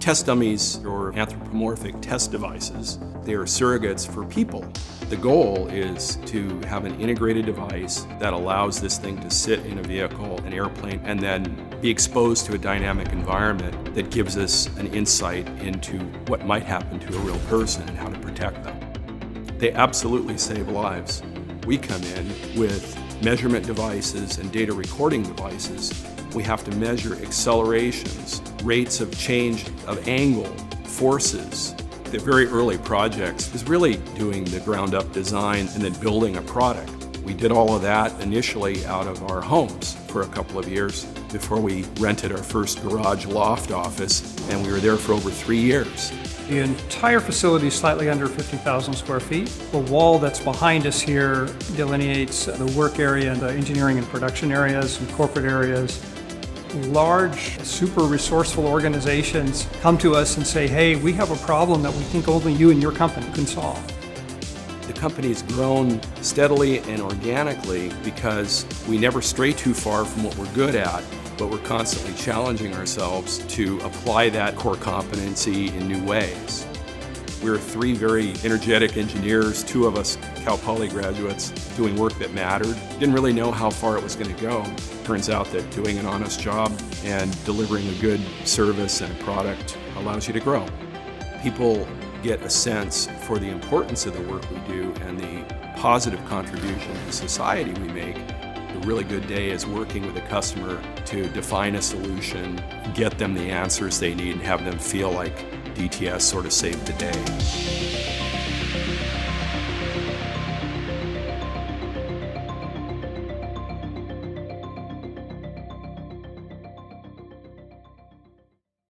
Test dummies or anthropomorphic test devices, they are surrogates for people. The goal is to have an integrated device that allows this thing to sit in a vehicle, an airplane, and then be exposed to a dynamic environment that gives us an insight into what might happen to a real person and how to protect them. They absolutely save lives. We come in with measurement devices and data recording devices. We have to measure accelerations, rates of change of angle, forces. The very early projects was really doing the ground-up design and then building a product. We did all of that initially out of our homes for a couple of years before we rented our first garage loft office, and we were there for over 3 years. The entire facility is slightly under 50,000 square feet. The wall that's behind us here delineates the work area and the engineering and production areas and corporate areas. Large, super resourceful organizations come to us and say, hey, we have a problem that we think only you and your company can solve. The company's grown steadily and organically because we never stray too far from what we're good at, but we're constantly challenging ourselves to apply that core competency in new ways. We were 3 very energetic engineers, 2 of us Cal Poly graduates, doing work that mattered. Didn't really know how far it was going to go. Turns out that doing an honest job and delivering a good service and a product allows you to grow. People get a sense for the importance of the work we do and the positive contribution to society we make. A really good day is working with a customer to define a solution, get them the answers they need, and have them feel like DTS sort of saved the day.